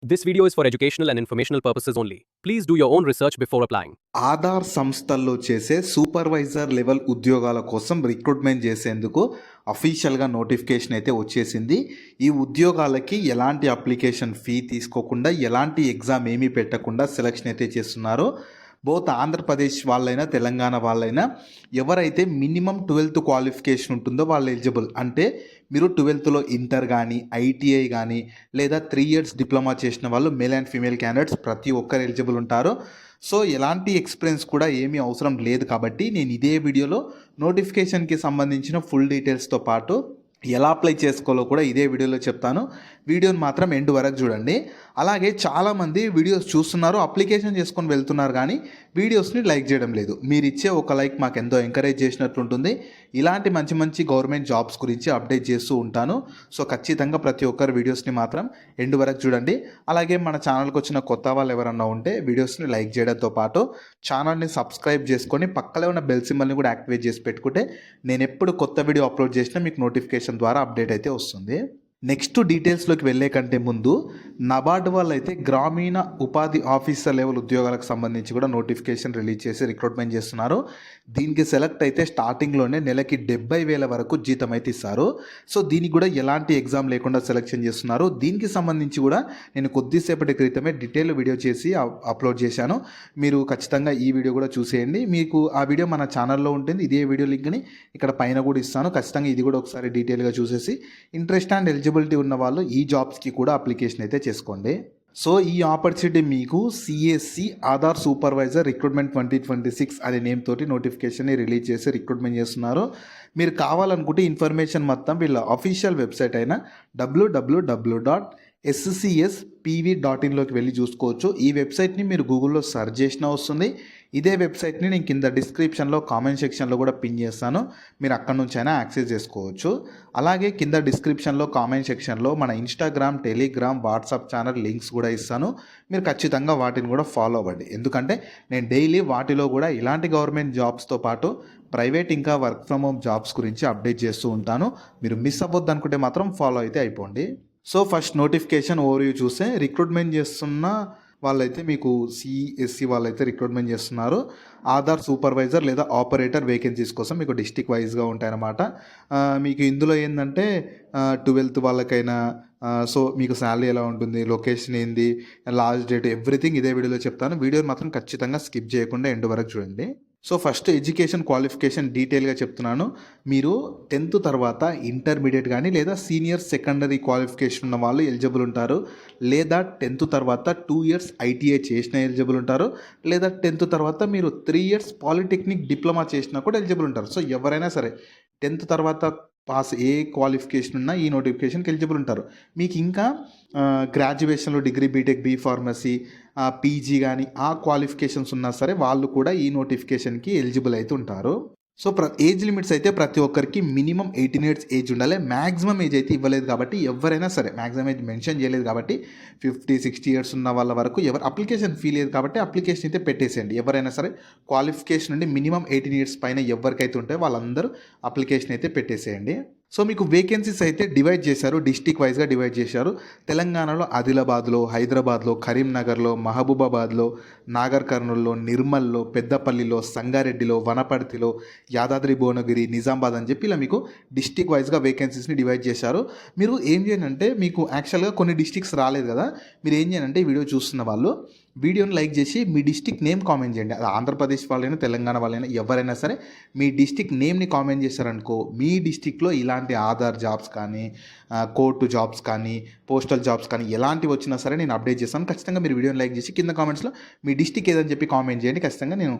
This video is for educational and informational purposes only. Please do your own research before applying. Aadhaar సంస్థల్లో చేసే supervisor level ఉద్యోగాల కోసం recruitment చేసేందుకు అఫీషియల్గా notification అయితే వచ్చేసింది. ఈ ఉద్యోగాలకి ఎలాంటి అప్లికేషన్ ఫీ తీసుకోకుండా, ఎలాంటి ఎగ్జామ్ ఏమీ పెట్టకుండా సెలక్షన్ అయితే చేస్తున్నారు. బోత్ ఆంధ్రప్రదేశ్ వాళ్ళైనా తెలంగాణ వాళ్ళైనా ఎవరైతే మినిమం 12th క్వాలిఫికేషన్ ఉంటుందో వాళ్ళు ఎలిజిబుల్. అంటే మీరు 12thలో ఇంటర్ కానీ, ఐటీఐ కానీ, లేదా 3 years డిప్లొమా చేసిన వాళ్ళు మేల్ అండ్ ఫీమేల్ క్యాండిడేట్స్ ప్రతి ఒక్కరు ఎలిజిబుల్ ఉంటారు. సో ఎలాంటి ఎక్స్పీరియన్స్ కూడా ఏమీ అవసరం లేదు. కాబట్టి నేను ఇదే వీడియోలో నోటిఫికేషన్కి సంబంధించిన ఫుల్ డీటెయిల్స్తో పాటు ఎలా అప్లై చేసుకోవాలో కూడా ఇదే వీడియోలో చెప్తాను. వీడియోని మాత్రం ఎండ్ వరకు చూడండి. అలాగే చాలామంది వీడియోస్ చూస్తున్నారు, అప్లికేషన్ చేసుకొని వెళ్తున్నారు, కానీ వీడియోస్ని లైక్ చేయడం లేదు. మీరు ఇచ్చే ఒక లైక్ మాకు ఎంతో ఎంకరేజ్ చేసినట్లుంటుంది. ఇలాంటి మంచి మంచి గవర్నమెంట్ జాబ్స్ గురించి అప్డేట్ చేస్తూ ఉంటాను. సో ఖచ్చితంగా ప్రతి ఒక్కరు వీడియోస్ని మాత్రం ఎండ్ వరకు చూడండి. అలాగే మన ఛానల్కి వచ్చిన కొత్త వాళ్ళు ఎవరన్నా ఉంటే వీడియోస్ని లైక్ చేయడంతో పాటు ఛానల్ని సబ్స్క్రైబ్ చేసుకొని పక్కనే ఉన్న బెల్ సింబల్ని కూడా యాక్టివేట్ చేసి పెట్టుకుంటే నేను ఎప్పుడు కొత్త వీడియో అప్లోడ్ చేసినా మీకు నోటిఫికేషన్ ద్వారా అప్డేట్ అయితే వస్తుంది. నెక్స్ట్ డీటెయిల్స్లోకి వెళ్ళే కంటే ముందు నబార్డ్ వాళ్ళు అయితే గ్రామీణ ఉపాధి ఆఫీసర్ లెవెల్ ఉద్యోగాలకు సంబంధించి కూడా నోటిఫికేషన్ రిలీజ్ చేసి రిక్రూట్మెంట్ చేస్తున్నారు. దీనికి సెలెక్ట్ అయితే స్టార్టింగ్లోనే నెలకి 70,000 వరకు జీతం అయితే ఇస్తారు. సో దీనికి కూడా ఎలాంటి ఎగ్జామ్ లేకుండా సెలెక్షన్ చేస్తున్నారు. దీనికి సంబంధించి కూడా నేను కొద్దిసేపటి క్రితమే డీటెయిల్ వీడియో చేసి అప్లోడ్ చేశాను. మీరు ఖచ్చితంగా ఈ వీడియో కూడా చూసేయండి. మీకు ఆ వీడియో మన ఛానల్లో ఉంటుంది. ఇదే వీడియో లింక్ని ఇక్కడ పైన కూడా ఇస్తాను. ఖచ్చితంగా ఇది కూడా ఒకసారి డీటెయిల్గా చూసేసి ఇంట్రెస్ట్ అండ్ ఎలిజిబిలిటీ ఉన్న వాళ్ళు ఈ జాబ్స్కి కూడా అప్లికేషన్ అయితే చేసుకోండి. సో ఈ ఆపర్చునిటీ మీకు సిఎస్సి ఆధార్ సూపర్వైజర్ రిక్రూట్మెంట్ 2026 అనే నేమ్ తోటి నోటిఫికేషన్ని రిలీజ్ చేసి రిక్రూట్మెంట్ చేస్తున్నారు. మీరు కావాలనుకుంటే ఇన్ఫర్మేషన్ మొత్తం వీళ్ళ అఫీషియల్ వెబ్సైట్ అయిన www.scspv.in వెళ్ళి చూసుకోవచ్చు. ఈ వెబ్సైట్ని మీరు గూగుల్లో సెర్చ్ చేసినా వస్తుంది. ఇదే వెబ్సైట్ని నేను కింద డిస్క్రిప్షన్లో కామెంట్ సెక్షన్లో కూడా పిన్ చేస్తాను. మీరు అక్కడ నుంచి అయినా యాక్సెస్ చేసుకోవచ్చు. అలాగే కింద డిస్క్రిప్షన్లో కామెంట్ సెక్షన్లో మన Instagram, Telegram, WhatsApp channel links కూడా ఇస్తాను. మీరు ఖచ్చితంగా వాటిని కూడా ఫాలో అవ్వండి. ఎందుకంటే నేను డైలీ వాటిలో కూడా ఇలాంటి గవర్నమెంట్ జాబ్స్తో పాటు ప్రైవేట్ ఇంకా వర్క్ ఫ్రమ్ హోమ్ జాబ్స్ గురించి అప్డేట్ చేస్తూ ఉంటాను. మీరు మిస్ అవ్వద్దు అనుకుంటే మాత్రం ఫాలో అయితే అయిపోండి. సో ఫస్ట్ నోటిఫికేషన్ ఓవర్వ్యూ చూస్తే రిక్రూట్మెంట్ చేస్తున్న వాళ్ళైతే మీకు సిఎస్సి వాళ్ళైతే రిక్రూట్మెంట్ చేస్తున్నారు. ఆధార్ సూపర్వైజర్ లేదా ఆపరేటర్ వేకెన్సీస్ కోసం మీకు డిస్టిక్ వైజ్గా ఉంటాయన్నమాట. మీకు ఇందులో ఏంటంటే 12th వాళ్ళకైనా సో మీకు శాలరీ ఎలా ఉంటుంది, లొకేషన్ ఏంది, లాస్ట్ డేట్, ఎవ్రీథింగ్ ఇదే వీడియోలో చెప్తాను. వీడియోని మాత్రం ఖచ్చితంగా స్కిప్ చేయకుండా ఎండ్ వరకు చూడండి. సో ఫస్ట్ ఎడ్యుకేషన్ క్వాలిఫికేషన్ డీటెయిల్గా చెప్తున్నాను. మీరు 10th తర్వాత ఇంటర్మీడియట్ కానీ లేదా సీనియర్ సెకండరీ క్వాలిఫికేషన్ ఉన్న వాళ్ళు ఎలిజిబుల్ ఉంటారు. లేదా 10th తర్వాత 2 years ఐటీఐ చేసిన ఎలిజిబుల్ ఉంటారు. లేదా 10th తర్వాత మీరు 3 years పాలిటెక్నిక్ డిప్లొమా చేసినా కూడా ఎలిజిబుల్ ఉంటారు. సో ఎవరైనా సరే 10th తర్వాత పాస్ ఏ క్వాలిఫికేషన్ ఉన్నా ఈ నోటిఫికేషన్కి ఎలిజిబుల్ ఉంటారు. మీకు ఇంకా గ్రాడ్యుయేషన్లో degree, B tech, B pharmacy, PG కానీ ఆ క్వాలిఫికేషన్స్ ఉన్నా సరే వాళ్ళు కూడా ఈ నోటిఫికేషన్కి ఎలిజిబుల్ అయితే ఉంటారు. సో ఏజ్ లిమిట్స్ అయితే ప్రతి ఒక్కరికి మినిమం 18 years ఏజ్ ఉండాలి. మ్యాక్సిమం ఏజ్ అయితే ఇవ్వలేదు కాబట్టి ఎవరైనా సరే, మ్యాక్సిమం ఏజ్ మెన్షన్ చేయలేదు కాబట్టి 50-60 years ఉన్న వాళ్ళ వరకు ఎవరు అప్లికేషన్ ఫీ లేదు కాబట్టి అప్లికేషన్ అయితే పెట్టేసేయండి. ఎవరైనా సరే క్వాలిఫికేషన్ నుండి మినిమం 18 years పైన ఎవరికైతే ఉంటే వాళ్ళందరూ అప్లికేషన్ అయితే పెట్టేసేయండి. సో మీకు వేకెన్సీస్ అయితే డివైడ్ చేశారు, డిస్టిక్ వైజ్గా డివైడ్ చేశారు. తెలంగాణలో ఆదిలాబాద్లో, హైదరాబాద్లో, కరీంనగర్లో, మహబూబాబాద్లో, నాగర్ కర్నూల్లో, నిర్మల్లో, పెద్దపల్లిలో, సంగారెడ్డిలో, వనపర్తిలో, యాదాద్రి భువనగిరి, నిజామాబాద్ అని చెప్పి ఇలా మీకు డిస్టిక్ వైజ్గా వేకెన్సీస్ని డివైడ్ చేశారు. మీరు ఏం చేయాలంటే, మీకు యాక్చువల్గా కొన్ని డిస్టిక్స్ రాలేదు కదా, మీరు ఏం చేయాలంటే ఈ వీడియో చూస్తున్న వాళ్ళు వీడియోని లైక్ చేసి మీ డిస్టిక్ నేమ్ కామెంట్ చేయండి. అది ఆంధ్రప్రదేశ్ వాళ్ళైనా తెలంగాణ వాళ్ళైనా ఎవరైనా సరే మీ డిస్టిక్ నేమ్ని కామెంట్ చేశారనుకో, మీ డిస్టిక్లో ఇలాంటి ఆధార్ జాబ్స్ కానీ, కోర్టు జాబ్స్ కానీ, పోస్టల్ జాబ్స్ కానీ ఎలాంటివి వచ్చినా సరే నేను అప్డేట్ చేస్తాను. ఖచ్చితంగా మీరు వీడియోని లైక్ చేసి కింద కామెంట్స్లో మీ డిస్టిక్ ఏదని చెప్పి కామెంట్ చేయండి. ఖచ్చితంగా నేను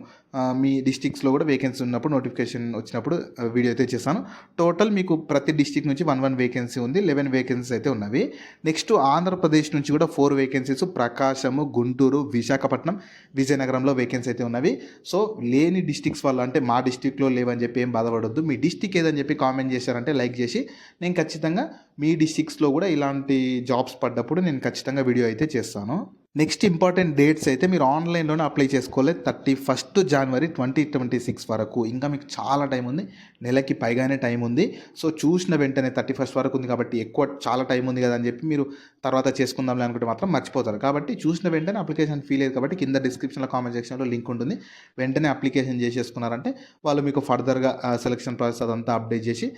మీ డిస్టిక్స్లో కూడా వేకెన్సీ ఉన్నప్పుడు, నోటిఫికేషన్ వచ్చినప్పుడు వీడియో అయితే చేస్తాను. టోటల్ మీకు ప్రతి డిస్టిక్ నుంచి 1 వేకెన్సీ ఉంది. 11 వేకెన్సీస్ అయితే ఉన్నవి. నెక్స్ట్ ఆంధ్రప్రదేశ్ నుంచి కూడా 4 వేకెన్సీస్, ప్రకాశము, గుంటూరు, విశాఖపట్నం, విజయనగరంలో వేకెన్సీ అయితే ఉన్నవి. సో లేని డిస్టిక్స్ వల్ల, అంటే మా డిస్టిక్లో లేవని చెప్పి ఏం బాధపడొద్దు. మీ డిస్టిక్ ఏదని చెప్పి కామెంట్ చేశారంటే లైక్ చేసి నేను ఖచ్చితంగా మీ డిస్టిక్స్లో కూడా ఇలాంటి జాబ్స్ పడ్డప్పుడు నేను ఖచ్చితంగా వీడియో అయితే చేస్తాను. నెక్స్ట్ ఇంపార్టెంట్ డేట్స్ అయితే మీరు ఆన్‌లైన్‌లోనే అప్లై చేసుకోవాలి. 31 జనవరి 2026 వరకు. ఇంకా మీకు చాలా టైం ఉంది. నెలకి పైగానే టైం ఉంది. సో, చూసిన వెంటనే 31 వరకు ఉంది కాబట్టి చాలా టైం ఉంది కదా అని చెప్పి మీరు తర్వాత చేసుకుందాంలే అనుకుంటే మాత్రం మర్చిపోతారు. కాబట్టి చూసిన వెంటనే అప్లికేషన్ ఫీ లేదు కాబట్టి కింద డిస్క్రిప్షన్‌లో, కామెంట్ సెక్షన్‌లో లింక్ ఉంటుంది. వెంటనే అప్లికేషన్ చేసేసుకున్నారంటే వాళ్ళు మీకు ఫర్దర్‌గా సెలక్షన్ ప్రాసెస్ అదంతా అప్డేట్ చేసి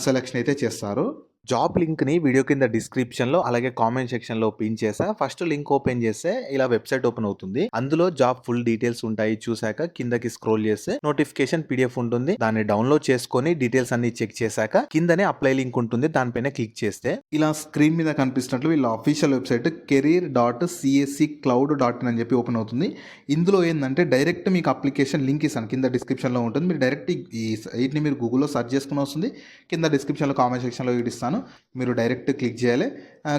సెలక్షన్ అయితే చేస్తారు. జాబ్ లింక్‌ని వీడియో కింద డిస్క్రిప్షన్‌లో అలాగే కామెంట్ సెక్షన్‌లో పిన్ చేశా. ఫస్ట్ లింక్ ఓపెన్ చేస్తే ఇలా వెబ్‌సైట్ ఓపెన్ అవుతుంది. అందులో జాబ్ ఫుల్ డీటెయిల్స్ ఉంటాయి. చూసాక కిందకి స్క్రోల్ చేస్తే నోటిఫికేషన్ పీడీఎఫ్ ఉంటుంది. దాన్ని డౌన్‌లోడ్ చేసుకొని డీటెయిల్స్ అన్ని చెక్ చేశాక కిందనే అప్లై లింక్ ఉంటుంది. దానిపైన క్లిక్ చేస్తే ఇలా స్క్రీన్ మీద కనిపిస్తున్నట్లు వీళ్ళ అఫీషియల్ వెబ్‌సైట్ career.csccloud.in అని చెప్పి ఓపెన్ అవుతుంది. ఇందులో ఏందంటే డైరెక్ట్ మీకు అప్లికేషన్ లింక్ ఇస్తాను. కింద డిస్క్రిప్షన్‌లో ఉంటుంది. మీరు డైరెక్ట్ ఈ సైట్‌ని మీరు గూగుల్‌లో సెర్చ్ చేసుకుని వస్తుంది. కింద డిస్క్రిప్షన్‌లో, కామెంట్ సెక్షన్‌లో ఇస్తాను. మీరు డైరెక్ట్ క్లిక్ చేయాలి.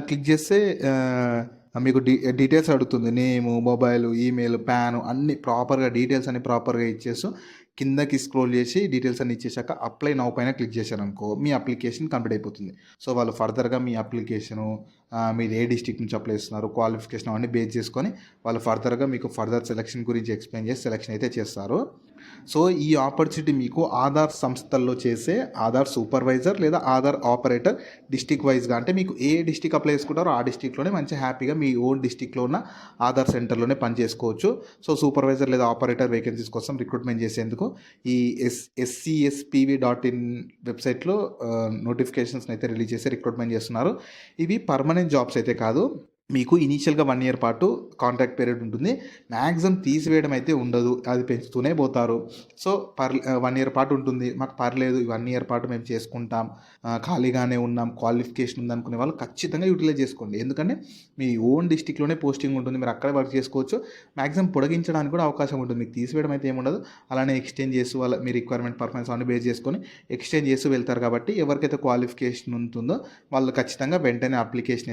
క్లిక్ చేస్తే మీకు డీటెయిల్స్ అడుగుతుంది. నేము, మొబైల్, ఈమెయిల్, పాన్ అన్ని ప్రాపర్‌గా డీటెయిల్స్ అన్ని ప్రాపర్‌గా ఇచ్చేసి కిందకి స్క్రోల్ చేసి డీటెయిల్స్ అన్ని ఇచ్చేసాక అప్లై నౌ పైన క్లిక్ చేశారనుకో మీ అప్లికేషన్ కంప్లీట్ అయిపోతుంది. సో, వాళ్ళు ఫర్దర్‌గా మీ అప్లికేషను మీరు ఏ డిస్ట్రిక్ట్ నుంచి అప్లై చేస్తున్నారు, క్వాలిఫికేషన్ అవన్నీ బేస్ చేసుకొని వాళ్ళు ఫర్దర్‌గా మీకు ఫర్దర్ సెలక్షన్ గురించి ఎక్స్‌ప్లెయిన్ చేసి సెలక్షన్ అయితే చేస్తారు. సో, ఈ ఆపర్చునిటీ మీకు ఆధార్ సంస్థల్లో చేసే ఆధార్ సూపర్వైజర్ లేదా ఆధార్ ఆపరేటర్ డిస్ట్రిక్ట్ వైజ్‌గా అంటే మీకు ఏ డిస్ట్రిక్ట్ అప్లై చేసుకుంటారో ఆ డిస్ట్రిక్ట్‌లోనే మంచి హ్యాపీగా మీ ఓన్ డిస్ట్రిక్ట్‌లో ఉన్న ఆధార్ సెంటర్‌లోనే పని చేసుకోవచ్చు. సో, సూపర్వైజర్ లేదా ఆపరేటర్ వేకెన్సీస్ కోసం రిక్రూట్మెంట్ చేసేందుకు ఈ scspv.in వెబ్‌సైట్‌లో నోటిఫికేషన్స్‌ని అయితే రిలీజ్ చేసి రిక్రూట్మెంట్ చేస్తున్నారు. ఇవి పర్మనెంట్ జాబ్స్ అయితే కాదు. మీకు ఇనీషియల్‌గా 1 ఇయర్ పాటు కాంట్రాక్ట్ పీరియడ్ ఉంటుంది. మ్యాక్సిమం తీసివేయడం అయితే ఉండదు. అది పెంచుతూనే పోతారు. సో, 1 ఇయర్ పాటు ఉంటుంది. మాకు పర్లేదు 1 ఇయర్ పాటు మేము చేసుకుంటాం. ఖాళీగానే ఉన్నాం, క్వాలిఫికేషన్ ఉందనుకునే వాళ్ళు ఖచ్చితంగా యూటిలైజ్ చేసుకోండి. ఎందుకంటే మీ ఓన్ డిస్ట్రిక్ట్‌లోనే పోస్టింగ్ ఉంటుంది. మీరు అక్కడే వర్క్ చేసుకోవచ్చు. మ్యాక్సిమం పొడిగించడానికి కూడా అవకాశం ఉంటుంది. మీకు తీసివేయడం అయితే ఏముండదు. అలానే ఎక్స్‌టెండ్ చేస్తూ మీ రిక్వైర్మెంట్, పర్ఫార్మెన్స్ అన్ని బేస్ చేసుకొని ఎక్స్‌టెండ్ చేస్తూ వెళ్తారు కాబట్టి ఎవరికైతే క్వాలిఫికేషన్ ఉంటుందో వాళ్ళు ఖచ్చితంగా వెంటనే అప్లికేషన్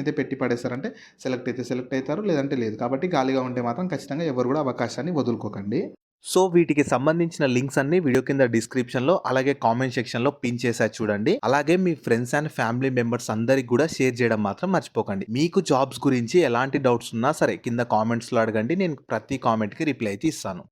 అయితే పెట్టి పడేస్తారంటే సెలెక్ట్ అయితే సెలెక్ట్ అవుతారు, లేదంటే లేదు. కాబట్టి ఖాళీగా ఉంటే మాత్రం ఖచ్చితంగా ఎవరు కూడా అవకాశాన్ని వదులుకోకండి. సో, వీటికి సంబంధించిన లింక్స్ అన్ని వీడియో కింద డిస్క్రిప్షన్‌లో అలాగే కామెంట్ సెక్షన్‌లో పిన్ చేశా చూడండి. అలాగే మీ ఫ్రెండ్స్ అండ్ ఫ్యామిలీ మెంబర్స్ అందరికి కూడా షేర్ చేయడం మాత్రం మర్చిపోకండి. మీకు జాబ్స్ గురించి ఎలాంటి డౌట్స్ ఉన్నా సరే కింద కామెంట్స్‌లో అడగండి. నేను ప్రతి కామెంట్‌కి రిప్లై అయితే ఇస్తాను.